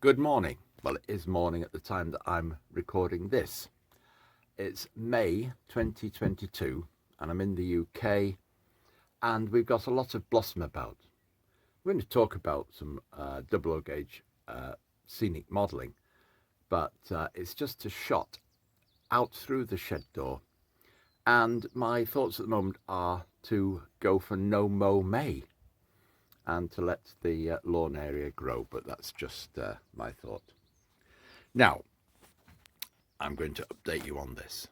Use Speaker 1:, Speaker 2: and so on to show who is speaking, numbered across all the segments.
Speaker 1: Good morning. Well, it is morning at the time that I'm recording this. It's May 2022 and I'm in the UK and we've got a lot of blossom about. We're going to talk about some double O gauge scenic modelling, but it's just a shot out through the shed door, and my thoughts at the moment are to go for no mow May and to let the lawn area grow, but that's just my thought. Now, I'm going to update you on this.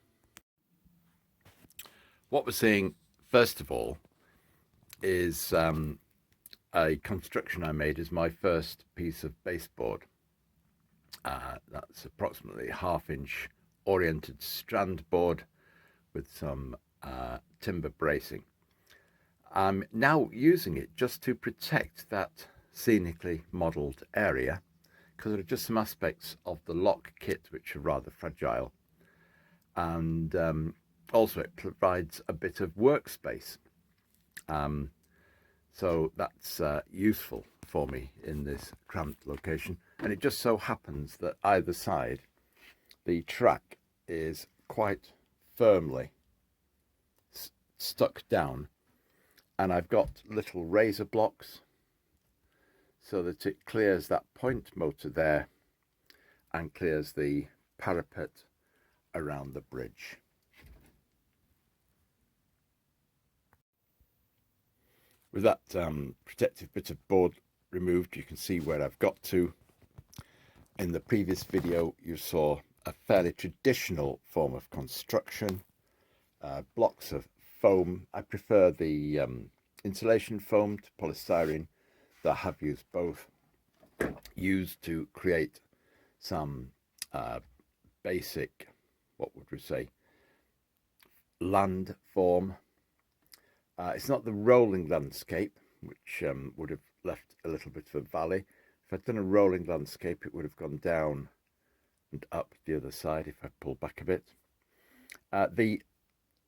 Speaker 1: What we're seeing, first of all, is a construction I made as my first piece of baseboard. That's approximately 1/2 inch oriented strand board with some timber bracing. I'm now using it just to protect that scenically modelled area, because there are just some aspects of the lock kit which are rather fragile, and also it provides a bit of workspace, so that's useful for me in this cramped location. And it just so happens that either side the track is quite firmly stuck down, and I've got little razor blocks so that it clears that point motor there and clears the parapet around the bridge. With that protective bit of board removed, you can see where I've got to. In the previous video you saw a fairly traditional form of construction, blocks of foam. I prefer the insulation foam to polystyrene, that I have used both, used to create some basic, what would we say, land form. It's not the rolling landscape, which would have left a little bit of a valley. If I'd done a rolling landscape, it would have gone down and up the other side if I pull back a bit. The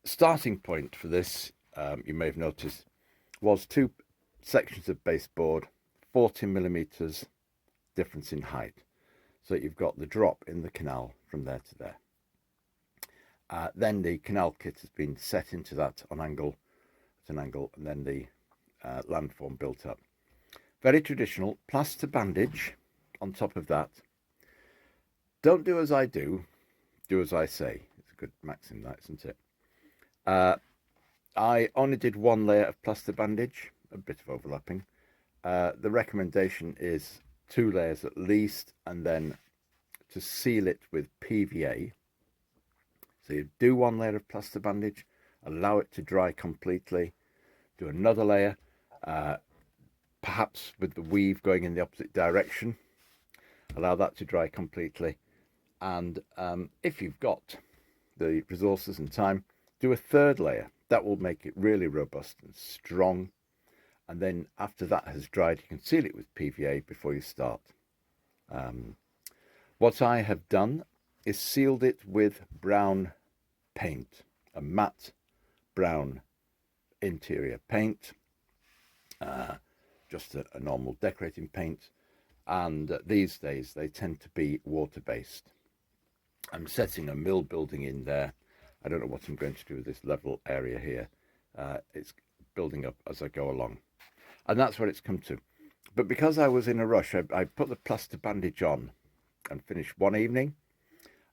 Speaker 1: starting point for this, you may have noticed, was 2 sections of baseboard, 40mm difference in height. So you've got the drop in the canal from there to there. Then the canal kit has been set into that at an angle, and then the landform built up. Very traditional. Plaster bandage on top of that. Don't do as I do, do as I say. It's a good maxim, that, isn't it? I only did 1 layer of plaster bandage, a bit of overlapping. The recommendation is 2 layers at least, and then to seal it with PVA. So you do 1 layer of plaster bandage, allow it to dry completely, do another layer, perhaps with the weave going in the opposite direction, allow that to dry completely, and if you've got the resources and time, do a 3rd layer. That will make it really robust and strong, and then after that has dried, you can seal it with PVA before you start. What I have done is sealed it with brown paint, a matte brown interior paint, just a normal decorating paint, and these days they tend to be water-based. I'm setting a mill building in there. I don't know what I'm going to do with this level area here. It's building up as I go along, and that's what it's come to. But because I was in a rush, I put the plaster bandage on and finished one evening,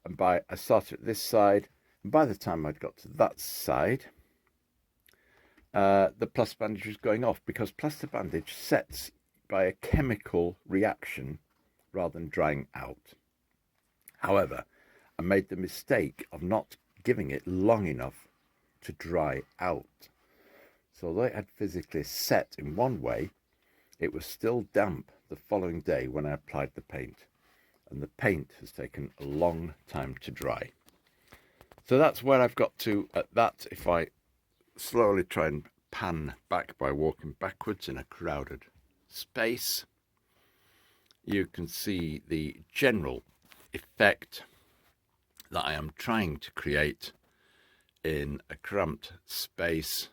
Speaker 1: and I started at this side, and by the time I'd got to that side, the plaster bandage was going off, because plaster bandage sets by a chemical reaction rather than drying out. However, I made the mistake of not giving it long enough to dry out. So although it had physically set in one way, it was still damp the following day when I applied the paint, and the paint has taken a long time to dry. So that's where I've got to at that. If I slowly try and pan back by walking backwards in a crowded space, you can see the general effect that I am trying to create in a cramped space,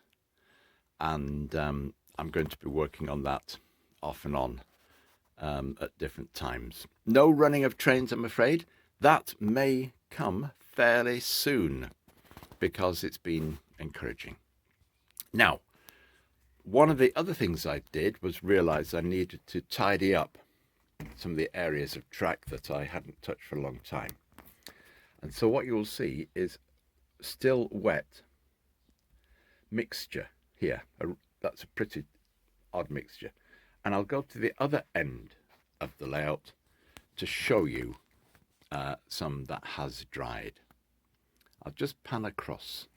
Speaker 1: and I'm going to be working on that off and on at different times. No running of trains, I'm afraid. That may come fairly soon because it's been encouraging. Now, one of the other things I did was realize I needed to tidy up some of the areas of track that I hadn't touched for a long time. And so what you'll see is still wet mixture here. That's a pretty odd mixture. And I'll go to the other end of the layout to show you some that has dried. I'll just pan across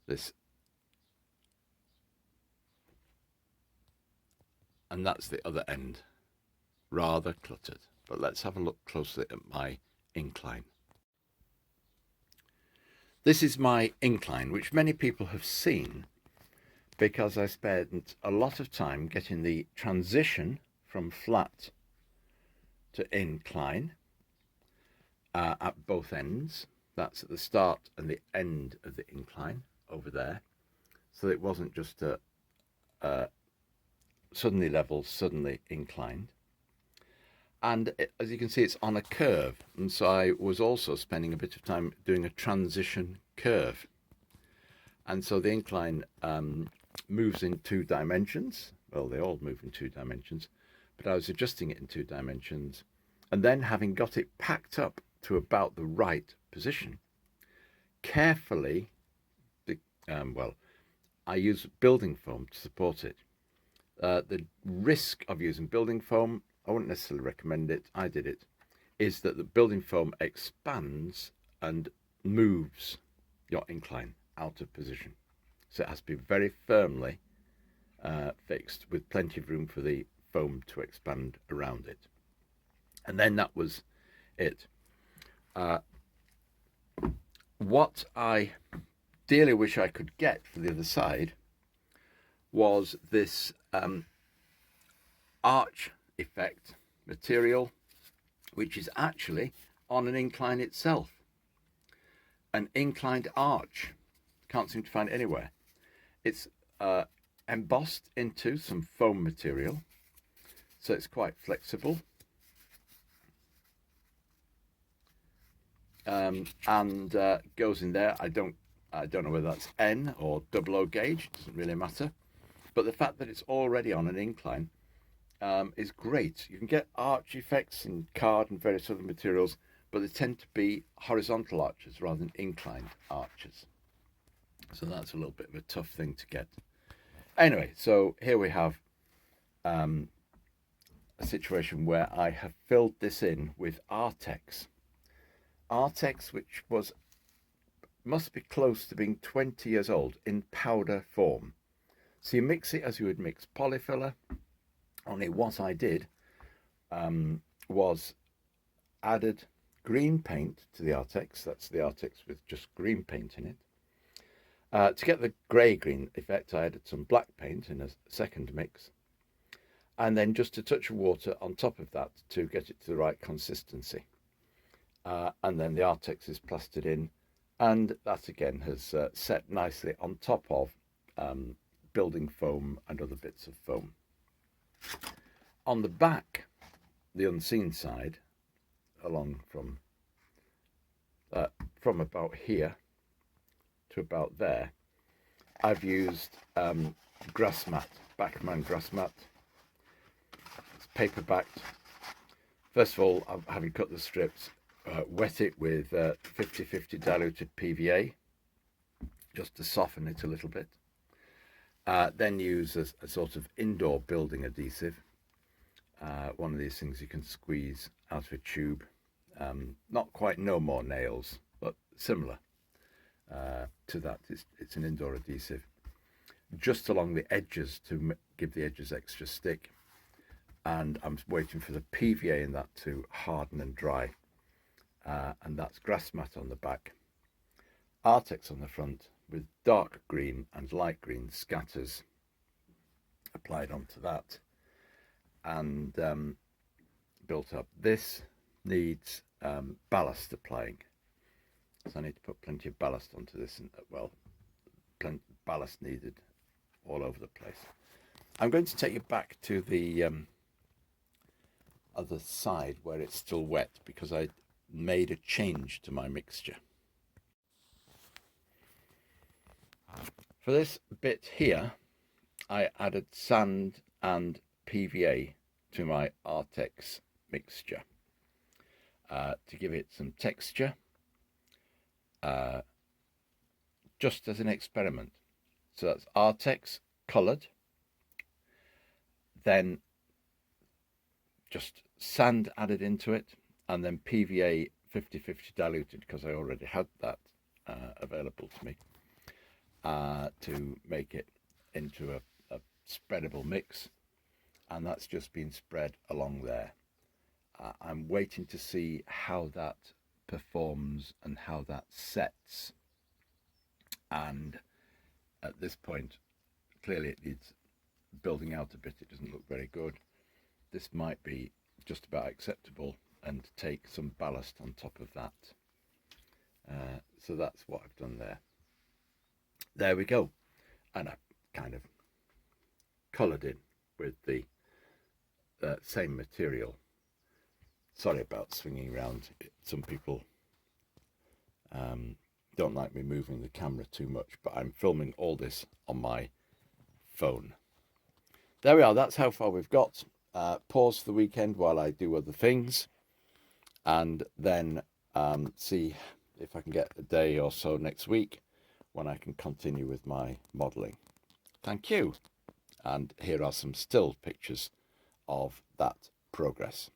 Speaker 1: this. And that's the other end. Rather cluttered. But let's have a look closely at my incline. This is my incline, which many people have seen because I spent a lot of time getting the transition from flat to incline at both ends. That's at the start and the end of the incline over there. So it wasn't just a suddenly level, suddenly inclined. And as you can see, it's on a curve. And so I was also spending a bit of time doing a transition curve. And so the incline moves in 2 dimensions. Well, they all move in 2 dimensions. But I was adjusting it in 2 dimensions. And then having got it packed up to about the right position, carefully, I use building foam to support it. The risk of using building foam, I wouldn't necessarily recommend it, I did it, is that the building foam expands and moves your incline out of position. So it has to be very firmly fixed with plenty of room for the foam to expand around it. And then that was it. What I dearly wish I could get for the other side was this arch effect material, which is actually on an incline itself. An inclined arch. Can't seem to find it anywhere. It's embossed into some foam material, so it's quite flexible. And goes in there. I don't know whether that's N or 00 gauge. It doesn't really matter. But the fact that it's already on an incline is great. You can get arch effects in card and various other materials, but they tend to be horizontal arches rather than inclined arches. So that's a little bit of a tough thing to get. Anyway, so here we have a situation where I have filled this in with Artex. Artex, which must be close to being 20 years old in powder form. So you mix it as you would mix polyfiller. Only what I did was added green paint to the Artex. That's the Artex with just green paint in it. To get the grey-green effect, I added some black paint in a second mix. And then just a touch of water on top of that to get it to the right consistency. And then the Artex is plastered in. And that again has set nicely on top of building foam and other bits of foam. On the back, the unseen side, along from about here to about there, I've used grass mat, Backman grass mat. It's paper backed. First of all, having cut the strips, wet it with 50-50 diluted PVA just to soften it a little bit. Then use a sort of indoor building adhesive. One of these things you can squeeze out of a tube. Not quite no more nails, but similar to that. It's an indoor adhesive. Just along the edges to give the edges extra stick. And I'm waiting for the PVA in that to harden and dry. And that's grass mat on the back. Artex on the front with dark green and light green scatters applied onto that and built up. This needs ballast applying, so I need to put plenty of ballast onto this, and ballast needed all over the place. I'm going to take you back to the other side where it's still wet because I made a change to my mixture. For this bit here, I added sand and PVA to my Artex mixture to give it some texture, just as an experiment. So that's Artex coloured, then just sand added into it, and then PVA 50-50 diluted, because I already had that available to me, to make it into a spreadable mix, and that's just been spread along there. I'm waiting to see how that performs and how that sets, and at this point clearly it needs building out a bit. It doesn't look very good. This might be just about acceptable and take some ballast on top of that. So that's what I've done there. There we go. And I kind of coloured in with the same material. Sorry about swinging around. Some people don't like me moving the camera too much, but I'm filming all this on my phone. There we are. That's how far we've got. Pause for the weekend while I do other things, and then see if I can get a day or so next week when I can continue with my modelling. Thank you. And here are some still pictures of that progress.